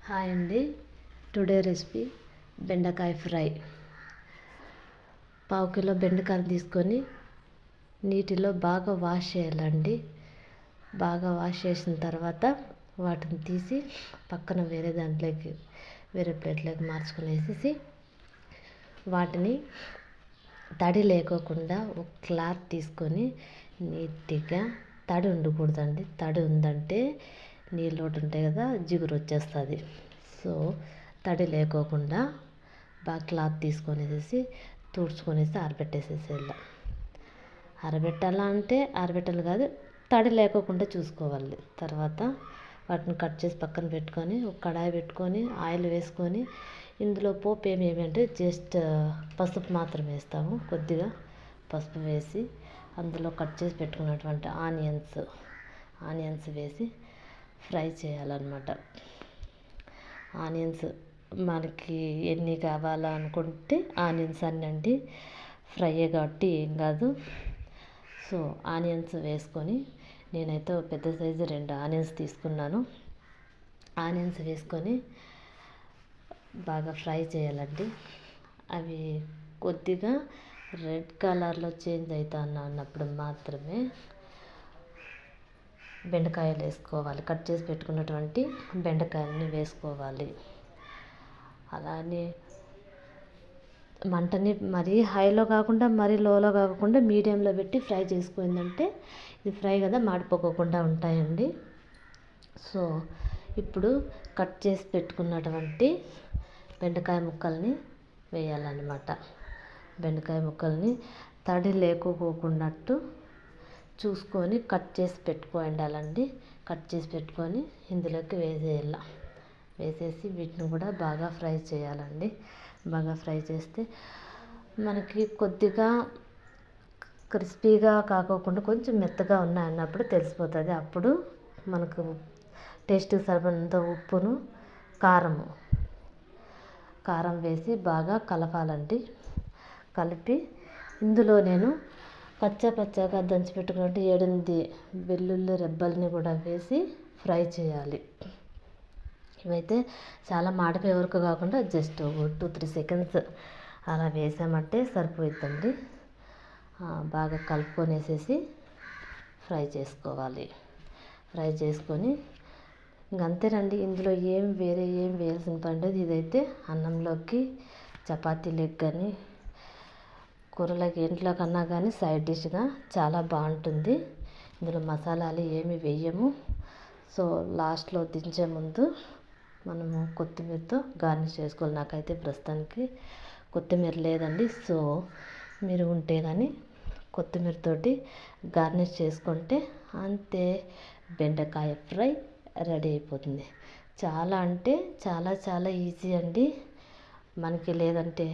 Hi అండి. Today recipe బెండకాయ fry. పావు కిలో బెండకాయలు తీసుకొని నీటిలో బాగా వాష్ చేయాలండి. బాగా వాష్ చేసిన తర్వాత వాటిని తీసి పక్కన వేరే ప్లేట్లోకి మార్చుకునేసి వాటిని తడి లేకోకుండా ఒక క్లాత్ తీసుకొని నీట్గా, తడి ఉండకూడదండి. తడి ఉందంటే నీళ్ళు ఉంటాయి కదా, జిగురు వచ్చేస్తుంది. సో తడి లేకోకుండా బాగా క్లాత్ తీసుకొనేసి తుడుచుకొనేసి ఆరబెట్టేసేసేయాలి. ఆరబెట్టాలా అంటే ఆరబెట్టాలి కాదు, తడి లేకోకుండా చూసుకోవాలి. తర్వాత వాటిని కట్ చేసి పక్కన పెట్టుకొని ఒక కడాయి పెట్టుకొని ఆయిల్ వేసుకొని ఇందులో పోపు ఏమేమంటే జస్ట్ పసుపు మాత్రం వేస్తాము. కొద్దిగా పసుపు వేసి అందులో కట్ చేసి పెట్టుకున్నటువంటి ఆనియన్స్ వేసి ఫ్రై చేయాలన్నమాట. ఆనియన్స్ మనకి ఎన్ని కావాలనుకుంటే ఆనియన్స్ అన్నండి, ఫ్రై కాబట్టి ఏం కాదు. సో ఆనియన్స్ వేసుకొని నేనైతే పెద్ద సైజు 2 ఆనియన్స్ తీసుకున్నాను. ఆనియన్స్ వేసుకొని బాగా ఫ్రై చేయాలండి. అవి కొద్దిగా రెడ్ కలర్లో చేంజ్ అవుతున్నప్పుడు మాత్రమే బెండకాయలు వేసుకోవాలి. కట్ చేసి పెట్టుకున్నటువంటి బెండకాయలని వేసుకోవాలి. అలానే మంటని మరీ హైలో కాకుండా మరీ లోలో కాకుండా మీడియంలో పెట్టి ఫ్రై చేసుకుందంటే ఇది ఫ్రై కదా, మాడిపోకుండా ఉంటాయండి. సో ఇప్పుడు కట్ చేసి పెట్టుకున్నటువంటి బెండకాయ ముక్కల్ని వేయాలన్నమాట. బెండకాయ ముక్కల్ని తడి లేకపోకున్నట్టు చూసుకొని కట్ చేసి పెట్టుకోండాలండి. కట్ చేసి పెట్టుకొని ఇందులోకి వేసేయాల. వేసేసి వీటిని కూడా బాగా ఫ్రై చేయాలండి. బాగా ఫ్రై చేస్తే మనకి కొద్దిగా క్రిస్పీగా కాకోకుండా కొంచెం మెత్తగా ఉన్నాయన్నప్పుడు తెలిసిపోతుంది. అప్పుడు మనకు టేస్ట్కి సరిపడినంత ఉప్పును, కారం వేసి బాగా కలపాలండి. కలిపి ఇందులో నేను పచ్చగా దంచి పెట్టుకున్నట్టు 7-8 వెల్లుల్లి రెబ్బల్ని కూడా వేసి ఫ్రై చేయాలి. ఇవైతే చాలా మాడిపోయే వరకు కాకుండా జస్ట్ 2-3 సెకండ్స్ అలా వేసామంటే సరిపోతుందండి. బాగా కలుపుకొనేసేసి ఫ్రై చేసుకోవాలి. ఫ్రై చేసుకొని ఇంకంతేనండి. ఇందులో వేరే ఏం వేయాల్సిన పని లేదు. ఇదైతే అన్నంలోకి, చపాతీలకు కానీ, కూరలకి ఇంట్లో కన్నా కానీ సైడ్ డిష్గా చాలా బాగుంటుంది. ఇందులో మసాలాలు ఏమి వేయము. సో లాస్ట్లో దించే ముందు మనము కొత్తిమీరతో గార్నిష్ చేసుకోవాలి. నాకైతే ప్రస్తుతానికి కొత్తిమీర లేదండి. సో మీరు ఉంటే కానీ కొత్తిమీరతోటి గార్నిష్ చేసుకుంటే అంతే, బెండకాయ ఫ్రై రెడీ అయిపోతుంది. చాలా అంటే చాలా ఈజీ అండి. మనకి లేదంటే